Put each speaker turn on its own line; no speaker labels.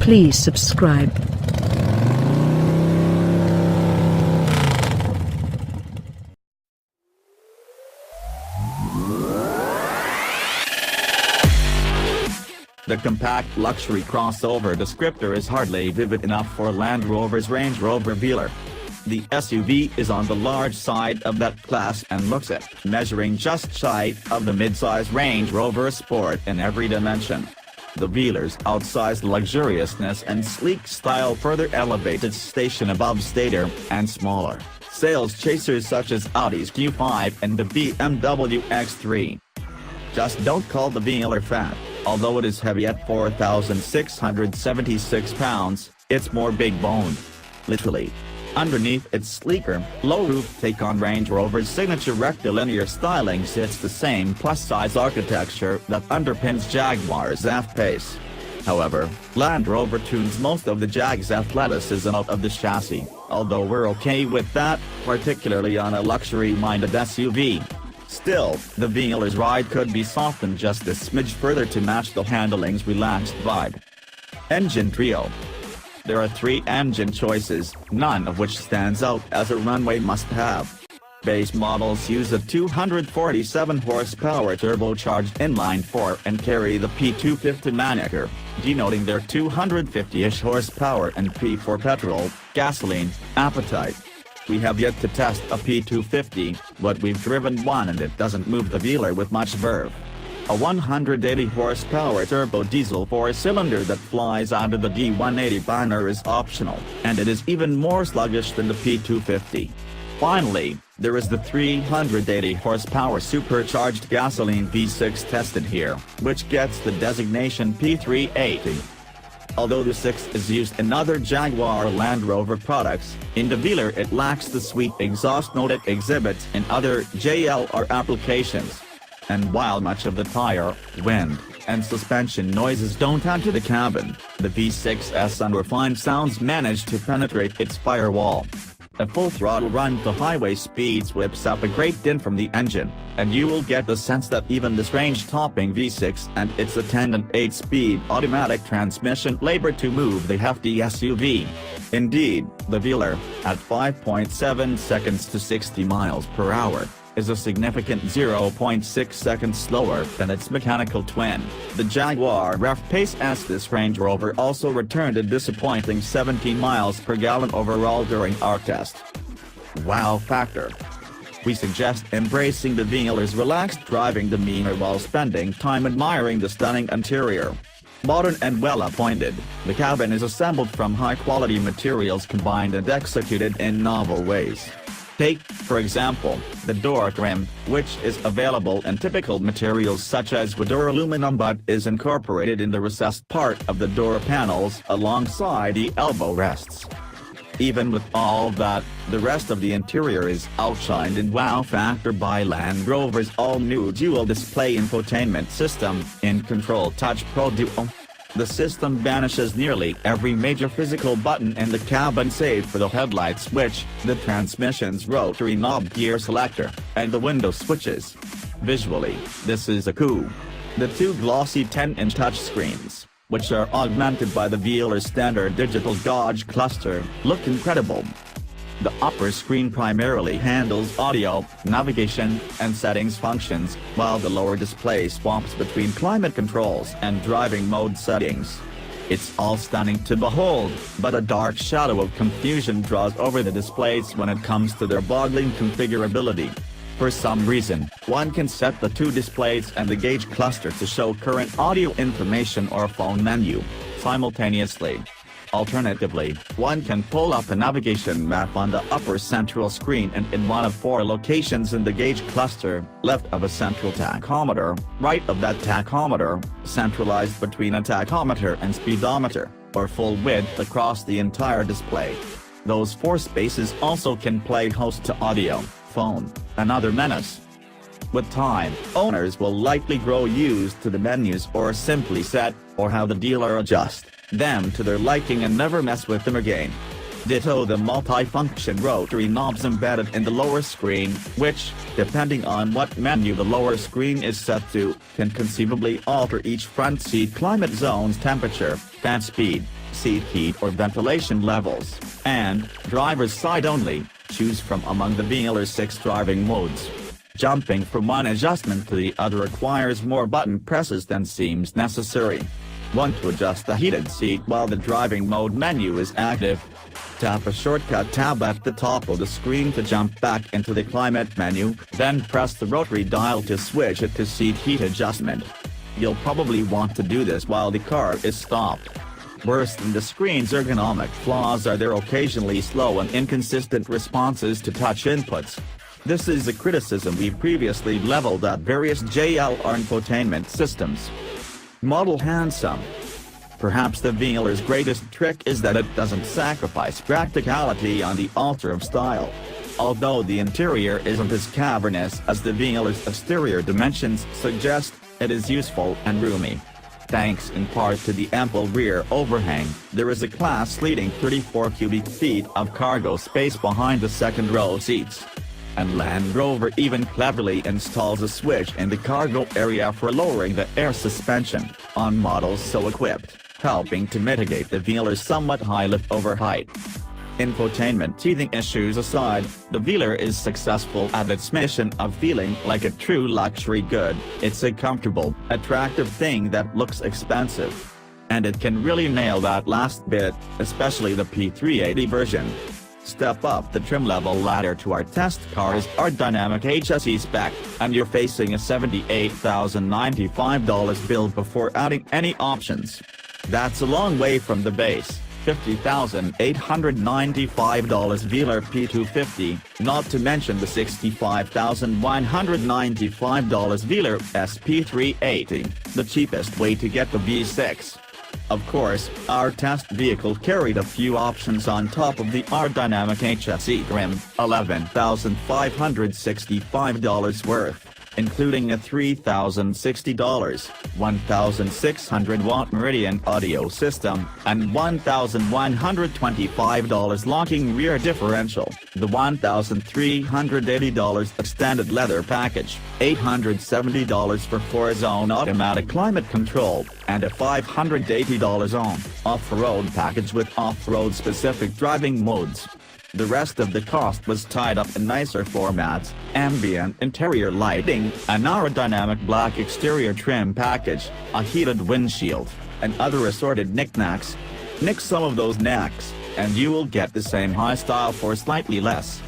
Please subscribe.
The compact luxury crossover descriptor is hardly vivid enough for Land Rover's Range Rover Velar. The SUV is on the large side of that class and looks it, measuring just shy of the midsize Range Rover Sport in every dimension. The Velar's outsized luxuriousness and sleek style further elevate its station above staider and smaller sales chasers such as Audi's Q5 and the BMW X3. Just don't call the Velar fat. Although it is heavy at 4,676 pounds, it's more big-boned. Literally. Underneath its sleeker, low-roof take-on Range Rover's signature rectilinear styling sits the same plus-size architecture that underpins Jaguar's F-Pace. However, Land Rover tunes most of the Jag's athleticism out of the chassis, although we're okay with that, particularly on a luxury-minded SUV. Still, the Velar's ride could be softened just a smidge further to match the handling's relaxed vibe. Engine trio. There are 3 engine choices, none of which stands out as a runway must-have. Base models use a 247 horsepower turbocharged inline-4 and carry the P250 moniker, denoting their 250-ish horsepower and P4 petrol, gasoline, appetite. We have yet to test a P250, but we've driven one and it doesn't move the Velar with much verve. A 180 horsepower turbo diesel 4-cylinder that flies under the D180 banner is optional, and it is even more sluggish than the P250. Finally, there is the 380 horsepower supercharged gasoline V6 tested here, which gets the designation P380. Although the 6 is used in other Jaguar Land Rover products, in the Velar it lacks the sweet exhaust note it exhibits in other JLR applications. And while much of the tire, wind, and suspension noises don't enter the cabin, the V6's unrefined sounds manage to penetrate its firewall. A full throttle run to highway speeds whips up a great din from the engine, and you will get the sense that even this range-topping V6 and its attendant 8-speed automatic transmission labor to move the hefty SUV. Indeed, the Velar, at 5.7 seconds to 60 miles per hour, is a significant 0.6 seconds slower than its mechanical twin, the Jaguar F-Pace. As this Range Rover also returned a disappointing 17 miles per gallon overall during our test. Wow factor. We suggest embracing the Velar's relaxed driving demeanor while spending time admiring the stunning interior. Modern and well-appointed, the cabin is assembled from high-quality materials combined and executed in novel ways. Take, for example, the door trim, which is available in typical materials such as wood or aluminum but is incorporated in the recessed part of the door panels alongside the elbow rests. Even with all that, the rest of the interior is outshined in wow factor by Land Rover's all-new dual-display infotainment system, InControl Touch Pro Duo. The system banishes nearly every major physical button in the cabin save for the headlight switch, the transmission's rotary knob gear selector, and the window switches. Visually, this is a coup. The 2 glossy 10-inch touchscreens, which are augmented by the Velar's standard digital gauge cluster, look incredible. The upper screen primarily handles audio, navigation, and settings functions, while the lower display swaps between climate controls and driving mode settings. It's all stunning to behold, but a dark shadow of confusion draws over the displays when it comes to their boggling configurability. For some reason, one can set the 2 displays and the gauge cluster to show current audio information or phone menu simultaneously. Alternatively, one can pull up a navigation map on the upper central screen and in one of 4 locations in the gauge cluster, left of a central tachometer, right of that tachometer, centralized between a tachometer and speedometer, or full width across the entire display. Those 4 spaces also can play host to audio, phone, and other menus. With time, owners will likely grow used to the menus or simply set, or have the dealer adjust them to their liking and never mess with them again. Ditto the multi-function rotary knobs embedded in the lower screen, which, depending on what menu the lower screen is set to, can conceivably alter each front seat climate zone's temperature, fan speed, seat heat or ventilation levels, and driver's side only. Choose from among the Velar's 6 driving modes. Jumping from one adjustment to the other requires more button presses than seems necessary. 1. To adjust the heated seat while the driving mode menu is active. Tap a shortcut tab at the top of the screen to jump back into the climate menu, then press the rotary dial to switch it to seat heat adjustment. You'll probably want to do this while the car is stopped. Worse than the screen's ergonomic flaws are their occasionally slow and inconsistent responses to touch inputs. This is a criticism we previously leveled at various JLR infotainment systems. Model handsome. Perhaps the Velar's greatest trick is that it doesn't sacrifice practicality on the altar of style. Although the interior isn't as cavernous as the Velar's exterior dimensions suggest, it is useful and roomy. Thanks in part to the ample rear overhang, there is a class-leading 34 cubic feet of cargo space behind the second row seats. And Land Rover even cleverly installs a switch in the cargo area for lowering the air suspension, on models so equipped, helping to mitigate the Velar's somewhat high lift-over height. Infotainment teething issues aside, the Velar is successful at its mission of feeling like a true luxury good. It's a comfortable, attractive thing that looks expensive. And it can really nail that last bit, especially the P380 version. Step up the trim level ladder to our test car's our dynamic HSE spec, and you're facing a $78,095 bill before adding any options. That's a long way from the base $50,895 Velar P250, not to mention the $65,195 Velar SP380, the cheapest way to get the V6. Of course, our test vehicle carried a few options on top of the R-Dynamic HSE trim, $11,565 worth, including a $3,060, 1,600-watt Meridian audio system, and $1,125 locking rear differential, the $1,380 extended leather package, $870 for 4-zone automatic climate control, and a $580 off-road package with off-road specific driving modes. The rest of the cost was tied up in nicer formats, ambient interior lighting, an aerodynamic black exterior trim package, a heated windshield, and other assorted knickknacks. Nix some of those knacks, and you will get the same high style for slightly less.